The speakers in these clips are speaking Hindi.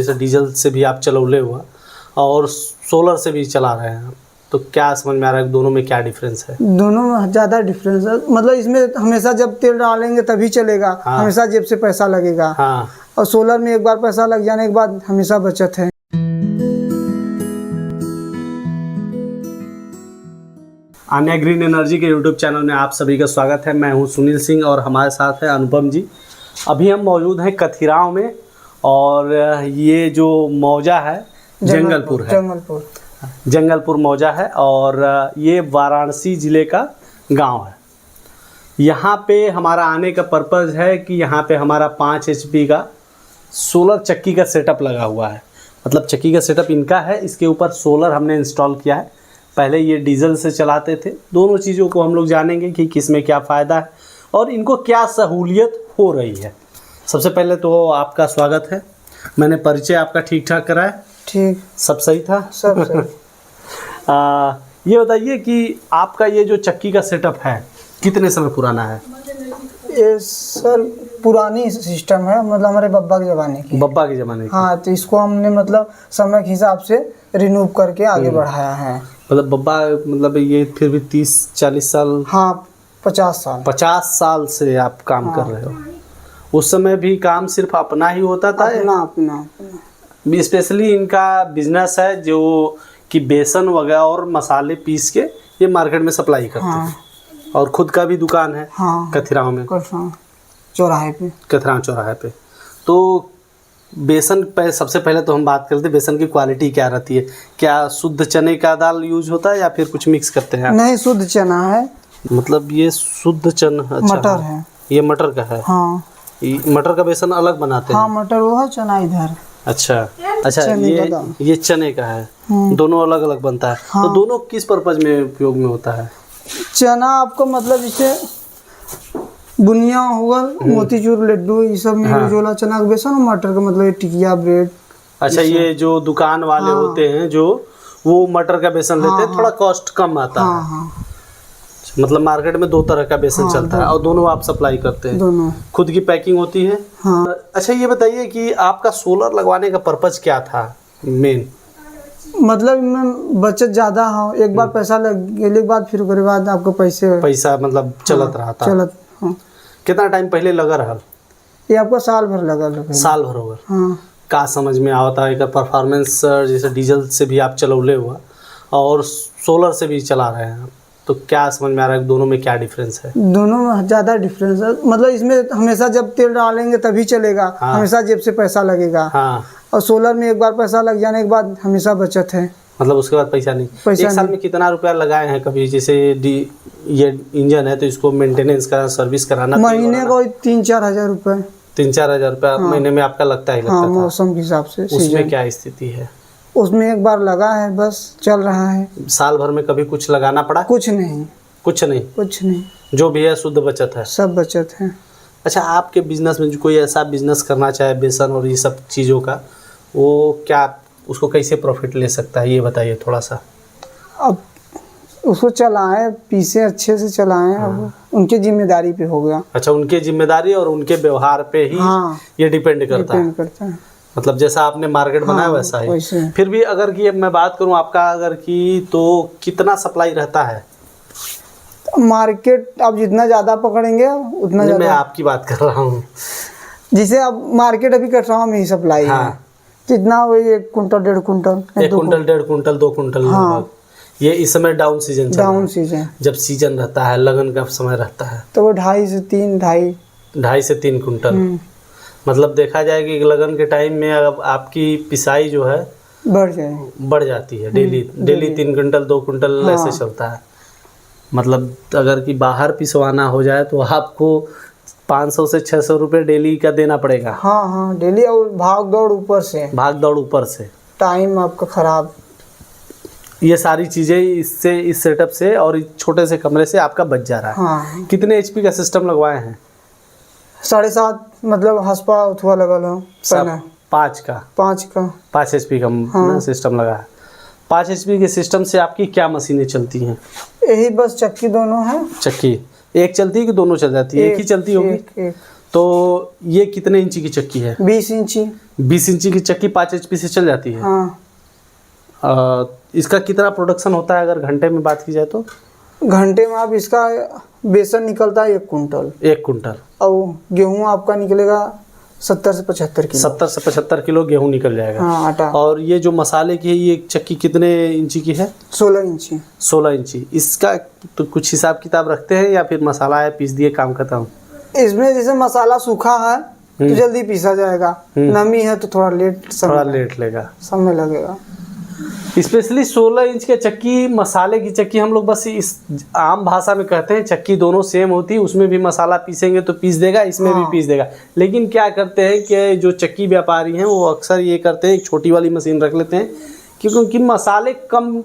जैसे डीजल से भी आप चलौले हुआ और सोलर से भी चला रहे हैं, तो क्या समझ में आ रहा है दोनों में क्या डिफरेंस है? दोनों में ज़्यादा डिफरेंस है। मतलब इसमें हमेशा जब तेल डालेंगे तभी चलेगा। हाँ। हमेशा जेब से पैसा लगेगा। हाँ। और सोलर में एक बार पैसा लग जाने के बाद हमेशा बचत है। आन्या ग्रीन एनर्जी के यूट्यूब चैनल में आप सभी का स्वागत है। मैं हूं सुनील सिंह और हमारे साथ है अनुपम जी। अभी हम मौजूद हैं कथिराव में और ये जो मौजा है जंगलपुर मौजा है और ये वाराणसी ज़िले का गांव है। यहाँ पे हमारा आने का पर्पज़ है कि यहाँ पे हमारा 5 HP का सोलर चक्की का सेटअप लगा हुआ है। मतलब चक्की का सेटअप इनका है, इसके ऊपर सोलर हमने इंस्टॉल किया है। पहले ये डीजल से चलाते थे। दोनों चीज़ों को हम लोग जानेंगे कि किस में क्या फ़ायदा है और इनको क्या सहूलियत हो रही है। सबसे पहले तो आपका स्वागत है। मैंने परिचय आपका ठीक ठाक कराया? ठीक, सब सही था? सब सही। ये बताइए कि आपका ये जो चक्की का सेटअप है कितने समय पुराना है? ये सर पुरानी सिस्टम है, मतलब हमारे बब्बा के ज़माने की। बब्बा के ज़माने की? हाँ, तो इसको हमने मतलब समय के हिसाब से रिन्यू करके आगे बढ़ाया है। मतलब बब्बा मतलब ये फिर भी 30-40 साल? हाँ, 50 साल। 50 साल से आप काम कर रहे हो। उस समय भी काम सिर्फ अपना ही होता था? अपना। स्पेशली इनका बिजनेस है जो कि बेसन वगैरह और मसाले पीस के ये मार्केट में सप्लाई करते हैं। और खुद का भी दुकान है कथिराव में, कथिराव चौराहे पे। तो बेसन पे सबसे पहले तो हम बात करते हैं बेसन की क्वालिटी क्या रहती है। क्या शुद्ध चने का दाल यूज होता है या फिर कुछ मिक्स करते हैं? नहीं, शुद्ध चना है। मतलब ये शुद्ध चना? अच्छा, मटर है। ये मटर का है? हाँ। मटर का बेसन अलग बनाते हैं? हाँ, मटर वो है, चना इधर। अच्छा, ये चने का है। दोनों अलग अलग बनता है। हाँ। तो दोनों किस पर्पज में उपयोग में होता है? चना आपको मतलब जैसे बुनिया हुआ, मोतीचूर लड्डू, ये सब में यूज होला चना का बेसन। और मटर का मतलब टिकिया, ब्रेड। अच्छा, ये जो दुकान वाले होते हैं जो वो मटर का बेसन लेते हैं, थोड़ा कॉस्ट कम आता है। मतलब मार्केट में 2 तरह का बेसन चलता है और दोनों आप सप्लाई करते हैं? दोनों खुद की पैकिंग होती है? हाँ। अच्छा, ये बताइए कि आपका सोलर लगवाने का पर्पज क्या था मेन? मतलब इनमें बचत ज्यादा हो। एक बार पैसा लगने के बाद फिर उसके बाद आपको पैसा मतलब चलत रहा था? चलत। हाँ। कितना टाइम पहले लगा रहा? ये आपको साल भर लगा। साल भर होगा? हाँ। का समझ में आता है परफॉर्मेंस जैसे डीजल से भी आप चलौले हुआ और सोलर से भी चला रहे हैं, तो क्या समझ में आ रहा है दोनों में क्या डिफरेंस है? दोनों में ज़्यादा डिफरेंस है। मतलब इसमें हमेशा जब तेल डालेंगे तभी चलेगा। हाँ। हमेशा जेब से पैसा लगेगा। हाँ। और सोलर में एक बार पैसा लग जाने के बाद हमेशा बचत है। मतलब उसके बाद पैसा नहीं? एक साल में कितना रुपया लगाए हैं कभी? जैसे ये इंजन है तो इसको मेंटेनेंस का सर्विस कराना महीने को 3-4 हज़ार रुपये। 3-4 हज़ार रुपया महीने में आपका लगता है? हाँ, मौसम के हिसाब से। उसमें क्या स्थिति है? उसमें एक बार लगा है, बस चल रहा है। साल भर में कभी कुछ लगाना पड़ा? कुछ नहीं। जो भी है शुद्ध बचत है? सब बचत है। अच्छा, आपके बिजनेस में जो कोई ऐसा बिजनेस करना चाहे बेसन और ये सब चीज़ों का, वो क्या उसको कैसे प्रॉफिट ले सकता है, ये बताइए थोड़ा सा। अब उसको चलाएं, पीसे अच्छे से चलाएं। अब उनके जिम्मेदारी पे हो गया। अच्छा, उनके जिम्मेदारी और उनके व्यवहार पे ही ये डिपेंड करता है। मतलब जैसा आपने मार्केट बनाया वैसा ही। फिर भी अगर कि मैं बात करूं आपका अगर कि तो कितना सप्लाई रहता है मार्केट? आप जितना ज़्यादा पकड़ेंगे उतना ज़्यादा। मैं आपकी बात कर रहा हूँ। जिसे अब मार्केट अभी कटराव में ही सप्लाई है, जितना वही 1 quintal 1.5 quintal 1 quintal 1.5 quintal 2 quintal. हाँ। ये इस समय डाउन सीजन जब सीजन रहता है, लगन का समय रहता है, तो वो 2.5 से 3 कुंटल। मतलब देखा जाए कि लगन के टाइम में अब आपकी पिसाई जो है बढ़ जाती है। डेली 3 कुंटल 2 कुंटल ऐसे चलता है। मतलब अगर कि बाहर पिसवाना हो जाए तो आपको 500 से 600 रुपये डेली का देना पड़ेगा। हाँ, डेली। और भाग दौड़ ऊपर से टाइम आपका खराब। ये सारी चीज़ें इससे, इस सेटअप से और इस छोटे से कमरे से आपका बच जा रहा है। हाँ। कितने HP का सिस्टम लगवाए हैं? 7.5 मतलब हस्पा उठवा लगल हो। 5 HP का सिस्टम लगा है। 5 HP के सिस्टम से आपकी क्या मशीनें चलती हैं? यही बस चक्की दोनों है। चक्की एक चलती है कि दोनों चल जाती है? एक ही चलती होगी। तो ये कितने इंची की चक्की है? 20 इंची। 20 इंची की चक्की 5 HP से चल जाती है। हाँ। इसका कितना प्रोडक्शन होता है अगर घंटे में बात की जाए तो? घंटे में आप इसका बेसन निकलता है 1 कुंटल। 1 कुंटल। और गेहूं आपका निकलेगा 70 से 75 किलो। 70 से 75 किलो गेहूं निकल जाएगा। हाँ, आटा। और ये जो मसाले की है ये चक्की कितने इंची की है? 16 इंची। 16 इंची। इसका तो कुछ हिसाब किताब रखते हैं या फिर मसाला है पीस दिए काम खत्म? इसमें जैसे मसाला सूखा है तो जल्दी पीसा जाएगा, नमी है तो थोड़ा लेट लेगा, समय लगेगा। स्पेशली 16 इंच के चक्की, मसाले की चक्की हम लोग बस इस आम भाषा में कहते हैं चक्की दोनों सेम होती है, उसमें भी मसाला पीसेंगे तो पीस देगा, इसमें भी पीस देगा। लेकिन क्या करते हैं कि जो चक्की व्यापारी हैं वो अक्सर ये करते हैं एक छोटी वाली मशीन रख लेते हैं क्योंकि मसाले कम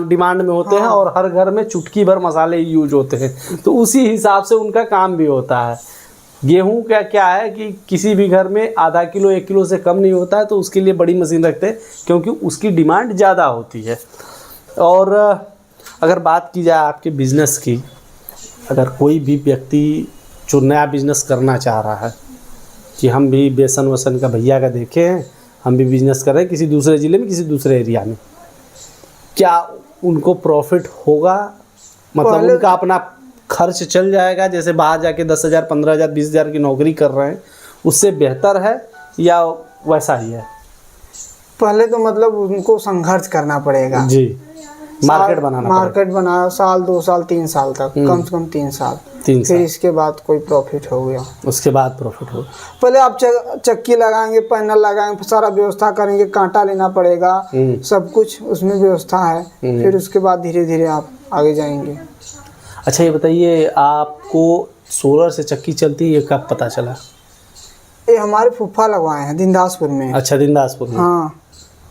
डिमांड में होते हैं और हर घर में चुटकी भर मसाले यूज होते हैं, तो उसी हिसाब से उनका काम भी होता है। गेहूं का क्या है कि किसी भी घर में आधा किलो 1 किलो से कम नहीं होता है, तो उसके लिए बड़ी मशीन रखते हैं क्योंकि उसकी डिमांड ज़्यादा होती है। और अगर बात की जाए आपके बिज़नेस की, अगर कोई भी व्यक्ति जो नया बिज़नेस करना चाह रहा है कि हम भी बेसन वसन का भैया का देखे हैं, हम भी बिज़नेस कर रहे हैं किसी दूसरे ज़िले में, किसी दूसरे एरिया में, क्या उनको प्रॉफिट होगा? मतलब उनका अपना खर्च चल जाएगा? जैसे बाहर जाके 10,000 15,000 20,000 की नौकरी कर रहे हैं उससे बेहतर है या वैसा ही है? पहले तो मतलब उनको संघर्ष करना पड़ेगा जी, मार्केट बनाना साल 2 साल 3 साल तक, कम से कम 3 साल, फिर इसके बाद कोई प्रॉफिट हो गया, उसके बाद प्रॉफिट हो। पहले आप चक्की लगाएंगे, पैनल लगाएंगे, सारा व्यवस्था करेंगे, कांटा लेना पड़ेगा, सब कुछ उसमें व्यवस्था है, फिर उसके बाद धीरे धीरे आप आगे जाएंगे। अच्छा ये बताइए, आपको सोलर से चक्की चलती है ये कब पता चला? ये हमारे फूफा लगवाए हैं दिनदासपुर में। अच्छा, दिनदासपुर में।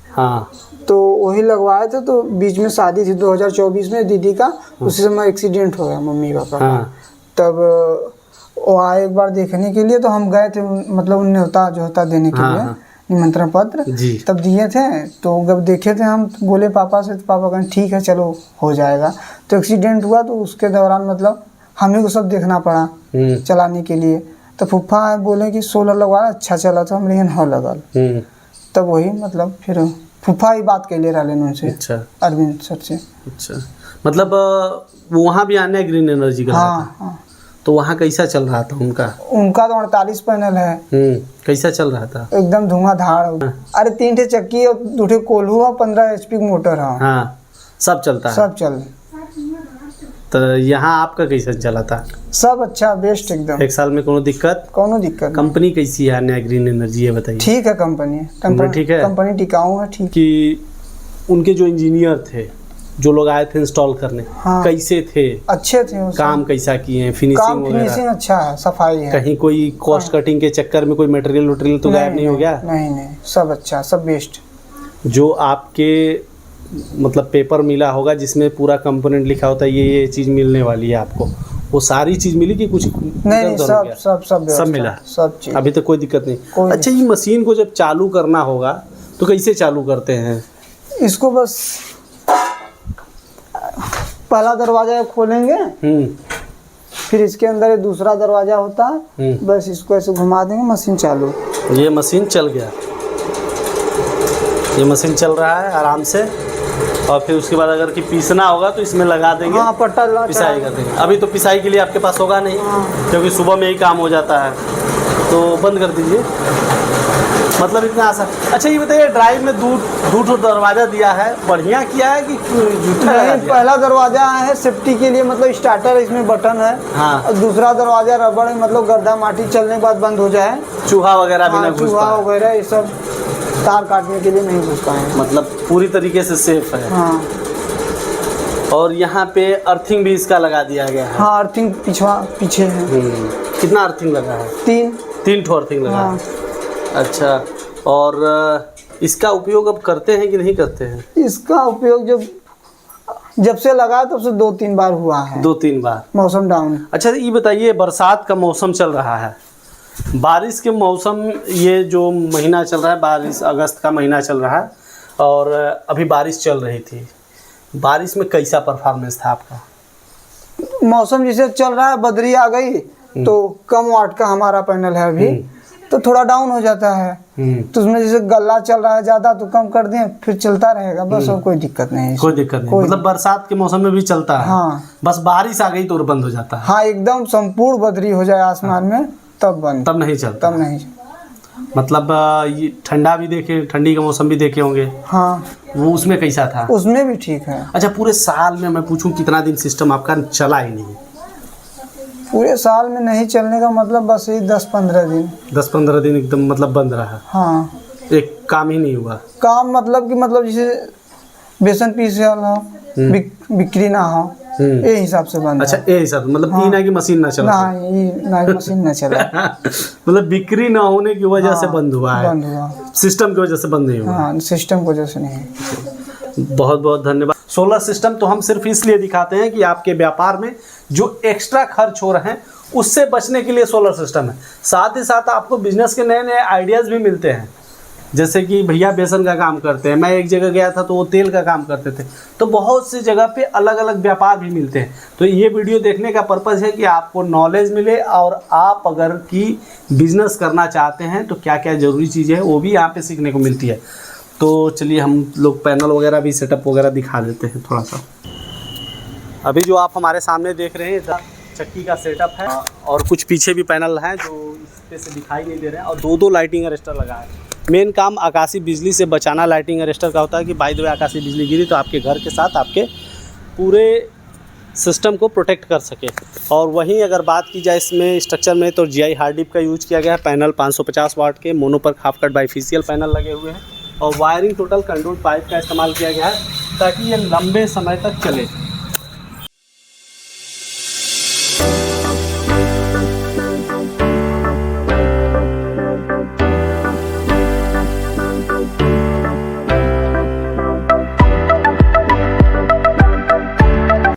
हाँ, तो वही लगवाए थे, तो बीच में शादी थी 2024 में दीदी का, उसी समय एक्सीडेंट हो गया मम्मी पापा का। तब वो आए एक बार देखने के लिए, तो हम गए थे, मतलब न्योता जो होता देने के लिए, निमंत्रण पत्र तब दिए थे। तो जब देखे थे हम, तो बोले पापा से, तो पापा कहें ठीक है चलो हो जाएगा। तो एक्सीडेंट हुआ, तो उसके दौरान मतलब हमें को सब देखना पड़ा चलाने के लिए। तो फूफा बोले कि सोलर लगवा, अच्छा चला, तो हम लेकिन हाँ लगल। तब वही मतलब फिर फूफा ही बात के लिए रहा लेने उनसे। अच्छा, अरविंद सर से। अच्छा, मतलब वहाँ भी आने ग्रीन एनर्जी का? हाँ। तो वहाँ कैसा चल रहा था उनका? उनका तो 48 पैनल है। कैसा चल रहा था? एकदम धुआंधार। अरे 3 ठे चक्की और 2 ठे कोल्हू और 15 HP मोटर है। हाँ, सब चलता है? सब चल। तो यहाँ आपका कैसा चला था? सब अच्छा, बेस्ट एकदम। एक साल में कोनो दिक्कत? कोनो दिक्कत। कंपनी कैसी है नया ग्रीन एनर्जी, ये बताइए। ठीक है, कंपनी ठीक है, कंपनी टिकाऊ है। ठीक कि उनके जो इंजीनियर थे, जो लोग आए थे इंस्टॉल करने, कैसे थे? अच्छे थे। काम कैसा किए हैं? फिनिशिंग अच्छा है, सफाई है। कहीं कोई कॉस्ट कटिंग के चक्कर में कोई मटेरियल तो गायब नहीं हो गया? नहीं, सब अच्छा, सब बेस्ट। जो आपके मतलब पेपर मिला होगा जिसमें पूरा कंपोनेंट लिखा होता है ये चीज मिलने वाली है आपको, वो सारी चीज मिली कि कुछ? नहीं, सब मिला, सब चीज। अभी तक कोई दिक्कत नहीं। अच्छा, ये मशीन को जब चालू करना होगा तो कैसे चालू करते हैं इसको? बस पहला दरवाजा खोलेंगे, फिर इसके अंदर एक दूसरा दरवाजा होता है, बस इसको ऐसे घुमा देंगे, मशीन चालू। ये मशीन चल गया, ये मशीन चल रहा है आराम से। और फिर उसके बाद अगर कि पीसना होगा तो इसमें लगा देंगे। हाँ, पट्टा पिसाई कर देंगे। अभी तो पिसाई के लिए आपके पास होगा नहीं, क्योंकि सुबह में ही काम हो जाता है, तो बंद कर दीजिए। मतलब इतना आसान। अच्छा ये बताइए, ड्राइव में दो दरवाजा दिया है, बढ़िया किया है कि झूठा? नहीं, पहला दरवाजा है सेफ्टी के लिए, मतलब स्टार्टर इसमें बटन है। हाँ। और दूसरा दरवाजा रबड़ है, मतलब गर्दा माटी चलने के बाद बंद हो जाए, चूहा वगैरह भी ना घुस पाए। चूहा वगैरह ये सब तार काटने के लिए नहीं घुस पाए, मतलब पूरी तरीके से सेफ है। हाँ। और यहाँ पे अर्थिंग भी इसका लगा दिया गया है। हाँ, अर्थिंग पीछे है। कितना अर्थिंग लगा है? 3 ठो अर्थिंग लगा है। अच्छा, और इसका उपयोग अब करते हैं कि नहीं करते हैं? इसका उपयोग जब से लगा तब से 2-3 बार हुआ है। 2-3 बार? मौसम डाउन। अच्छा ये बताइए, बरसात का मौसम चल रहा है, बारिश के मौसम, ये जो महीना चल रहा है बारिश, अगस्त का महीना चल रहा है, और अभी बारिश चल रही थी, बारिश में कैसा परफॉर्मेंस था आपका? मौसम जैसे चल रहा है, बदरी आ गई तो कम वाट का हमारा पैनल है अभी, तो थोड़ा डाउन हो जाता है। तो उसमें जैसे गल्ला चल रहा है ज्यादा तो कम कर दें, फिर चलता रहेगा बस, और कोई दिक्कत नहीं है। कोई दिक्कत नहीं, मतलब बरसात के मौसम में भी चलता है। हाँ, बस बारिश आ गई तो बंद हो जाता है। हाँ, एकदम संपूर्ण बदरी हो जाए आसमान में तब बंद, तब नहीं चलता। तब नहीं। मतलब ये ठंडा भी देखे, ठंडी का मौसम भी देखे होंगे। हाँ, वो उसमें कैसा था? उसमें भी ठीक है। अच्छा, पूरे साल में मैं पूछूं कितना दिन सिस्टम आपका चला ही नहीं? पूरे साल में नहीं चलने का मतलब बस ये 10-15 दिन। 10-15 दिन एकदम मतलब बंद रहा। हाँ, एक काम ही नहीं हुआ। काम मतलब कि मतलब जैसे बेसन पीसे ना बिक्री ना हो, ये हिसाब से बंद। अच्छा, ये हिसाब मतलब हाँ, ई ना कि मशीन ना चला? ना मशीन ना चला। मतलब बिक्री ना होने की वजह से बंद हुआ है, बंद हुआ, सिस्टम की वजह से बंद नहीं हुआ। हाँ, सिस्टम की वजह से नहीं। बहुत बहुत धन्यवाद। सोलर सिस्टम तो हम सिर्फ इसलिए दिखाते हैं कि आपके व्यापार में जो एक्स्ट्रा खर्च हो रहे हैं उससे बचने के लिए सोलर सिस्टम है। साथ ही साथ आपको बिजनेस के नए नए आइडियाज़ भी मिलते हैं। जैसे कि भैया बेसन का काम करते हैं, मैं एक जगह गया था तो वो तेल का काम करते थे। तो बहुत सी जगह पे अलग अलग व्यापार भी मिलते हैं। तो ये वीडियो देखने का पर्पज़ है कि आपको नॉलेज मिले, और आप अगर की बिजनेस करना चाहते हैं तो क्या क्या ज़रूरी चीज़ें हैं वो भी यहाँ पे सीखने को मिलती है। तो चलिए हम लोग पैनल वगैरह भी सेटअप वगैरह दिखा देते हैं थोड़ा सा। अभी जो आप हमारे सामने देख रहे हैं चक्की का सेटअप है, और कुछ पीछे भी पैनल हैं जो इस पे से दिखाई नहीं दे रहे हैं, और दो लाइटिंग अरेस्टर लगा है। मेन काम आकाशीय बिजली से बचाना लाइटिंग अरेस्टर का होता है कि बाय द वे आकाशीय बिजली गिरी तो आपके घर के साथ आपके पूरे सिस्टम को प्रोटेक्ट कर सके। और वहीं अगर बात की जाए इसमें स्ट्रक्चर में, तो GI हार्ड डिस्क का यूज किया गया है। पैनल 550 वाट के मोनो पर हाफ कट बाइफेशियल पैनल लगे हुए हैं, और वायरिंग टोटल कंट्रोल पाइप का इस्तेमाल किया गया है ताकि ये लंबे समय तक चले।